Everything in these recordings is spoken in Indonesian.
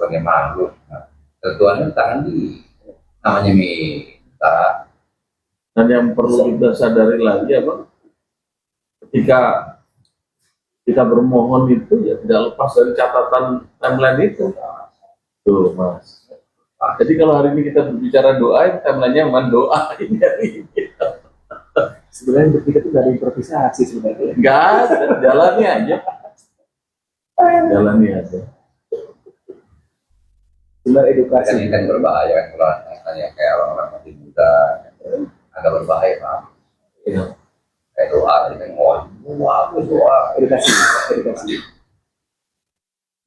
sebagai makhluk. Nah, tentuannya tangan di namanya minta. Dan yang perlu kita sadari lagi apa? Ketika kita bermohon itu ya tidak lepas dari catatan timeline itu. Tuh Mas. Jadi kalau hari ini kita berbicara doa, timelinenya memang doa ini hari ini. Sebenarnya berpikir itu dari improvisasi sebenarnya. Enggak, jalani aja. Jalani aja. Sebenarnya edukasi. Kan ini kan berbahaya kan kalau misalnya kayak orang-orang masih muda, agak berbahaya Pak. Ya. Kayak doa, kan doa. Edukasi.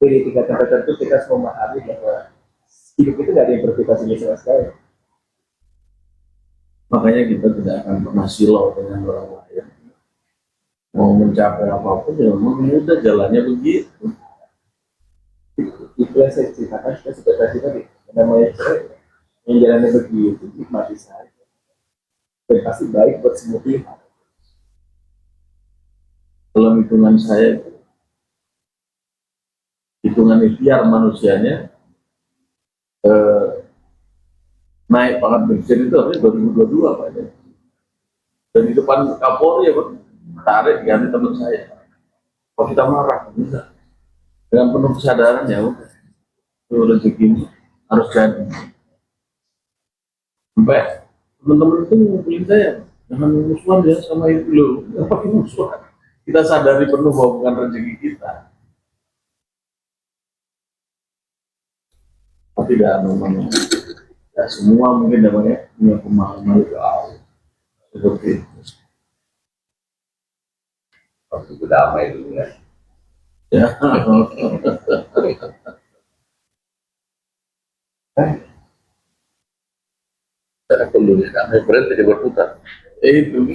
Jadi tingkat tertentu kita harus memahami bahwa hidup itu tidak ada improvisasinya sama sekali. Makanya kita tidak akan pernah silau dengan orang lain. Mau mencapai apapun ya memang mudah jalannya begitu. Itu yang saya ceritakan, kita seperti tadi, namanya cerai, yang jalannya begitu, nikmati saja. Dan pasti baik buat semua pihak. Dalam hitungan saya, hitungan ikhtiar manusianya, naik pangkat brigjen itu harusnya 2022 Pak. Dan di depan Kapolri ya Pak, tarik ganti teman saya. Kalau kita marah, bisa. Dengan penuh kesadaran ya udah, itu rezeki harus jadi. Sampai teman-teman itu ngumpulin saya, jangan musuhan ya sama itu loh, apa musuhan? Kita sadari penuh bahwa bukan rezeki kita. Tapi tidak memang ya semua mungkin namanya punya pemahaman seperti itu. Waktu itu damai dulu ya. Ya. Saya dulu damai berhenti dia berputar. Itu.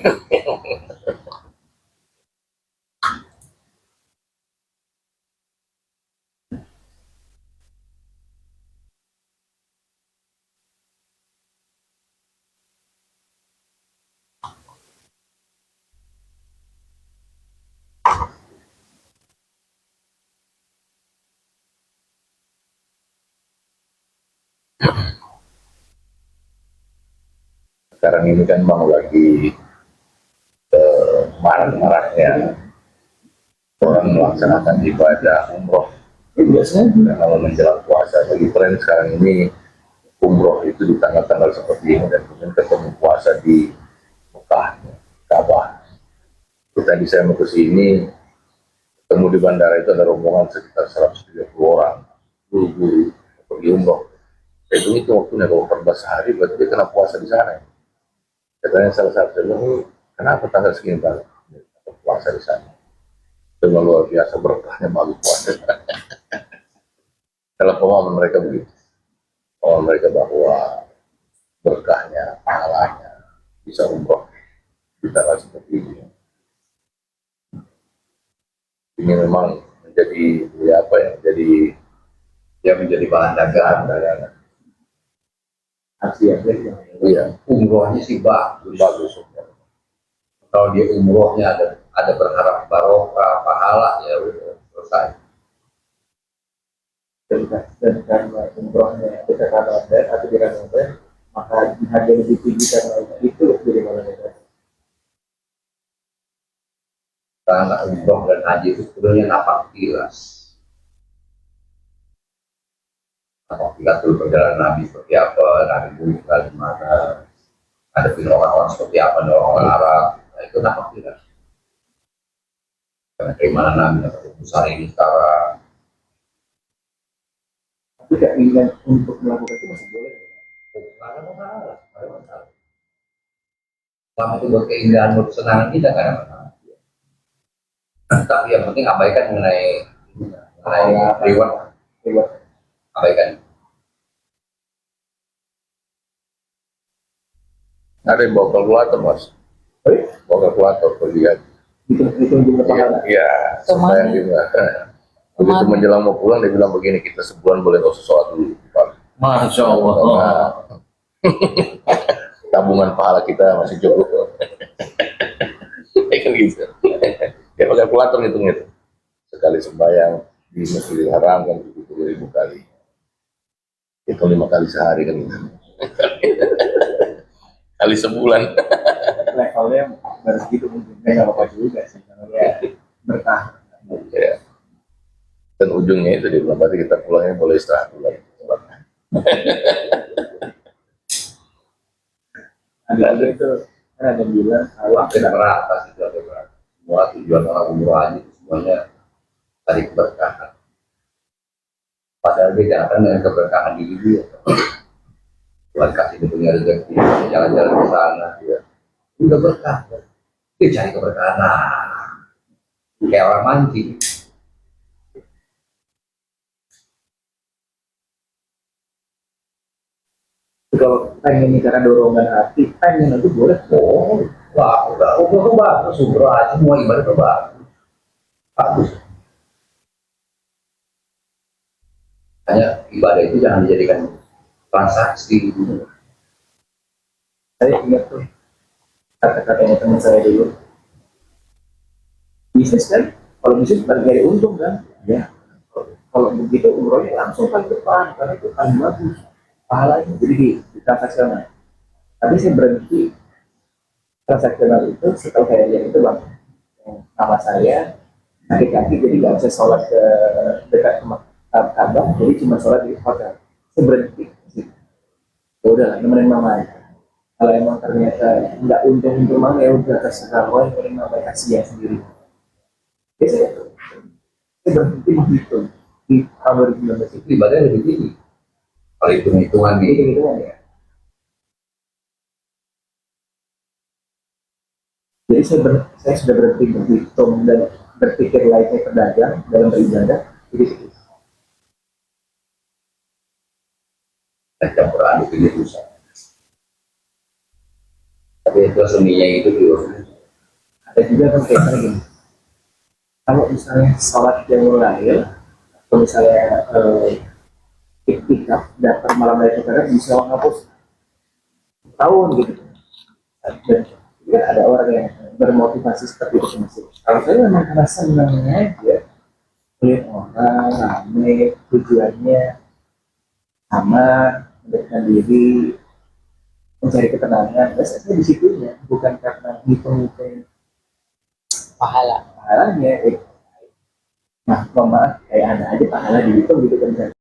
Sekarang ini kan mau lagi marak-maraknya orang melaksanakan ibadah umroh. Biasanya Kalau menjelang puasa, lagi tren sekarang ini umroh itu di tanggal-tanggal seperti ini dan kemudian ketemu puasa di Mekah, Ka'bah. Tadi saya mau ke sini, ketemu di bandara itu ada rombongan sekitar 130 orang, guru-guru pergi umroh. Saya itu waktunya kalau 14 hari, berarti dia kena puasa di sana. Katanya salah satu, kenapa tanggal segini Pak? Puasa di sana. Dengan luar biasa berkahnya malu puasa. Kalau pemahaman mereka begitu, pemahaman mereka bahwa berkahnya, pahalanya bisa umroh di tanggal seperti ini. Ini memang menjadi apa ya? Menjadi bahan dagangan. Iya, umrohnya sih bagus. Kalau dia umrohnya ada berharap barokah, pahala ya udah selesai. Dan karena umrohnya kita karena atau di Ramadan, maka harga lebih tinggi karena itu dari mana ya? Karena umroh dan haji itu sebenarnya napak tilas. Napak tilas dulu perjalanan Nabi seperti apa, Nabi dulu di mana, ada orang-orang seperti apa, orang Arab, nah, itu napak tilas. Karena keimanan Nabi atau besar ini sekarang. Tapi keinginan untuk melakukan itu masih boleh. Karena masalah. Selama itu buat keindahan, buat kesenangan kita kan ada masalah. Tapi yang penting abaikan mengenai reward. Abaikan. Ada yang bawa kalkulator Mas. Bawa kalkulator tuh lihat. Itu jumlah pahala. Iya. Supaya juga. Begitu menjelang mau pulang dia bilang begini, kita sebulan boleh nggak usah sholat dulu. Masya Allah. Tabungan pahala kita masih cukup. Kan gitu. Dia pakai kalkulator ngitung itu. Sekali sembahyang di Masjidil Haram kan 70.000 kali. Itu 5 kali sehari kan gitu. Kali sebulan. Levelnya baru segitu mungkin nggak apa-apa juga sih kalau ya bertahan. Ya. Dan ujungnya itu di bulan berarti kita pulangnya boleh istirahat dulu. Ada juga itu kan ada bilang kalau Tidak merata sih, tidak merata. Semua tujuan orang umroh haji itu semuanya cari keberkahan. Padahal dia jangan dengan keberkahan diri dia. Tuhan kasih dia punya rezeki, jalan-jalan ke sana, dia udah berkah. Dia cari keberkahan. Nah, kayak orang mancing. kalau pengen ini karena dorongan hati pengen itu boleh. Oh, wah, umroh tuh bagus, umroh haji semua ibadah tuh bagus. Bagus. Hanya ibadah itu jangan dijadikan transaksi. Saya ingat tuh kata-katanya teman saya dulu, bisnis kan kalau bisnis bukan nyari untung kan ya, kalau begitu umrohnya langsung paling depan karena itu paling bagus pahalanya jadi di transaksional. Tapi saya berhenti transaksional itu setelah saya lihat itu bang, nama saya kaki-kaki jadi nggak bisa sholat ke dekat Ka'bah, jadi cuma sholat di hotel. Saya berhenti ya udahlah nemenin mama aja. Kalau emang ternyata nggak untung mama ya udah terserah, wah nemenin mama kasih ya sendiri. Jadi saya berhenti menghitung di tahun 2019 itu Ibadah lebih tinggi. Kalau hitung-hitungan di gitu ya. Jadi saya sudah berhenti berhitung dan berpikir layaknya pedagang dalam beribadah. Jadi campuran itu dia susah. Tapi itu seninya itu dulu. ada juga kan kayak gini. Kalau misalnya sholat yang lain, atau misalnya iktikaf dapat malam Lailatul Qadar bisa menghapus tahun gitu. Dan ya, ada orang yang bermotivasi seperti itu masih. Kalau saya memang karena senangnya aja melihat orang rame tujuannya sama mendekatkan diri mencari ketenangan. Saya di situnya bukan karena hitung-hitung pahalanya. Nah, mohon maaf kayak ada aja pahala dihitung gitu kan.